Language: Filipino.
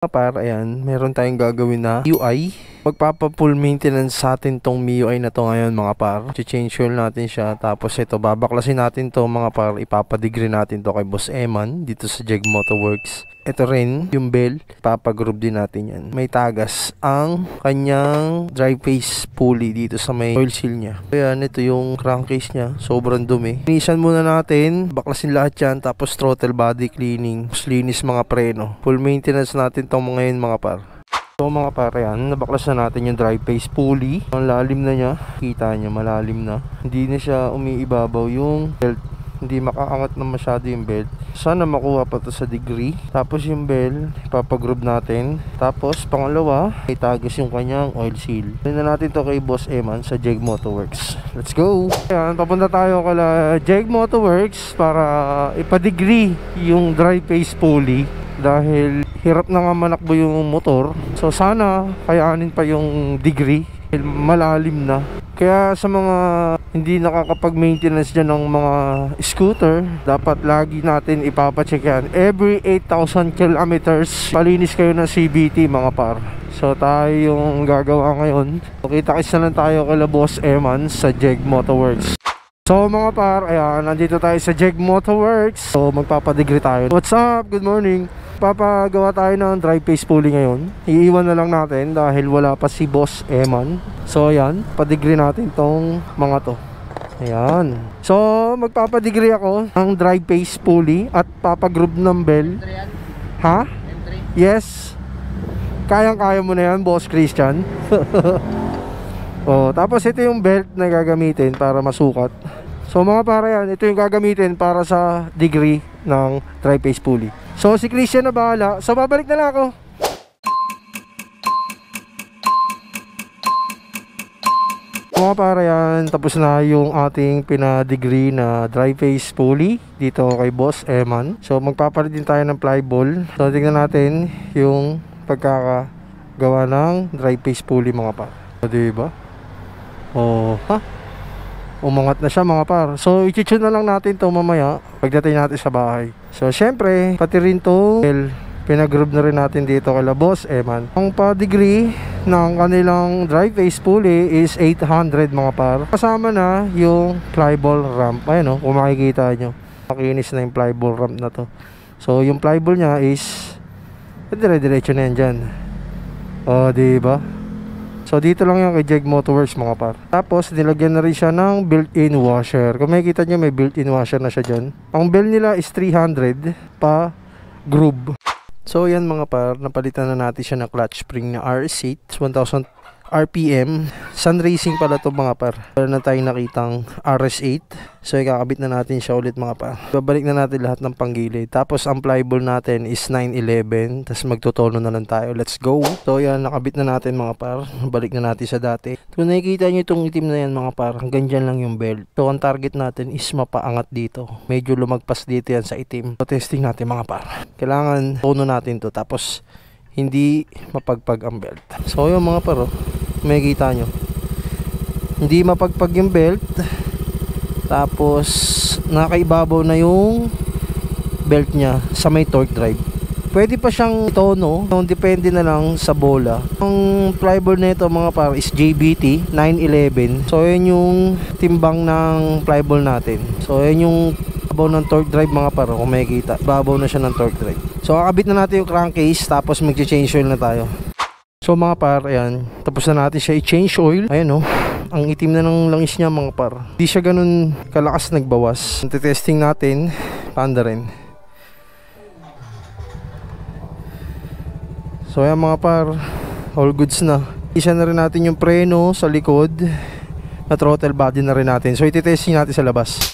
Par, ayan, meron tayong gagawin na MIUI. Magpapa-full maintenance sa atin tong MIUI na to ngayon mga par. I-change oil natin siya. Tapos ito, babaklasin natin to mga par. Ipapadegree natin to kay Boss Eman dito sa Jeg Motoworks. Ito rin, yung bell, papagroove din natin yan. May tagas ang kanyang drive face pulley dito sa may oil seal niya. Ayan, ito yung crankcase niya. Sobrang dumi. Linisan muna natin. Baklasin lahat yan. Tapos throttle body cleaning. Linis mga preno. Full maintenance natin tong mga yun mga par. So mga par, yan, nabaklas na natin yung drive face pulley. Ang lalim na niya. Kita nyo, malalim na. Hindi na siya umiibabaw yung belt. Hindi makaangat na masyado yung belt. Sana makuha pa to sa degree. Tapos yung belt, ipapagroove natin. Tapos pangalawa, itagas yung kanyang oil seal. Tingnan natin to kay Boss Eman sa Jeg Motoworks. Let's go! Ayan, papunta tayo kala Jeg Motoworks para ipadegree yung drive face pulley. Dahil hirap na nga manakbo yung motor. So sana kayanin pa yung degree. Malalim na. Kaya sa mga hindi nakakapag-maintenance dyan ng mga scooter, dapat lagi natin ipapacheck yan. Every 8,000 kilometers, palinis kayo ng CVT mga par. So tayo yung gagawa ngayon. Kita-kits na lang tayo kala Boss Eman sa Jeg Motoworks. So mga par, ayan, nandito tayo sa Jeg Motoworks. So magpapadegree tayo. What's up? Good morning. Papagawa tayo ng drive face pulley ngayon. Iiwan na lang natin dahil wala pa si Boss Eman. So ayan, padegree natin tong mga to. Ayan. So magpapadegree ako ng drive face pulley at papagroove ng bell. Ha? Yes. Kayang-kaya mo na yan, Boss Christian. Oh, tapos ito yung belt na gagamitin para masukat. So mga para yan, ito yung gagamitin para sa degree ng drive face pulley. So si Christian na bahala. So babalik na lang ako. Mga para yan, tapos na yung ating pinadegree na drive face pulley dito kay Boss Eman. So magpapalit din tayo ng flyball. So tingnan natin yung pagkakagawa ng drive face pulley mga par. O diba? Oh, ha? Umangat na siya mga par. So i-tune na lang natin to mamaya pagdating natin sa bahay. So syempre, pati rin to pinagroove na rin natin dito kay Boss Eman. Ang pa-degree ng kanilang drive face pulley is 800 mga par. Kasama na yung flyball ramp. Ayan o, kung makikita nyo, makinis na yung flyball ramp na to. So yung flyball nya is dire-diretso na yan dyan. O diba? So dito lang yan kay Jeg Motoworks mga par. Tapos nilagyan na rin siya ng built-in washer. Kung makikita nyo, may built-in washer na siya dyan. Ang bell nila is 300 pa groove. So yan mga par, napalitan na natin siya ng clutch spring na RS8 1000 RPM. Sun Racing pala to mga par. Meron na tayong nakitang RS8. So ikakabit na natin siya ulit mga par. Babalik na natin lahat ng panggilid. Tapos ang flyball natin is 911. Tapos magtutono na lang tayo. Let's go. So yan, nakabit na natin mga par. Balik na natin sa dati. Kung nakikita nyo itong itim na yan mga par, hanggang dyan lang yung belt. So ang target natin is mapaangat dito. Medyo lumagpas dito yan sa itim. So testing natin mga par. Kailangan tono natin to. Tapos hindi mapagpag ang belt. So yung mga par, oh, makikita nyo, hindi mapagpag yung belt. Tapos nakaibabaw na yung belt nya sa may torque drive. Pwede pa siyang tono, depende na lang sa bola. Ang flyball nito mga par is JBT 911. So yun yung timbang ng flyball natin. So yun yung babaw ng torque drive mga par. Kung makikita, babaw na siya ng torque drive. So kakabit na natin yung crankcase. Tapos mag-change oil na tayo. So mga par, ayan, tapos na natin siya i-change oil. Ayan o, ang itim na ng langis niya mga par. Hindi siya ganun kalakas nagbawas. Testing natin, panda rin. So ayan mga par, all goods na. Isa na rin natin yung preno sa likod. Na throttle body na rin natin. So iti-testing natin sa labas.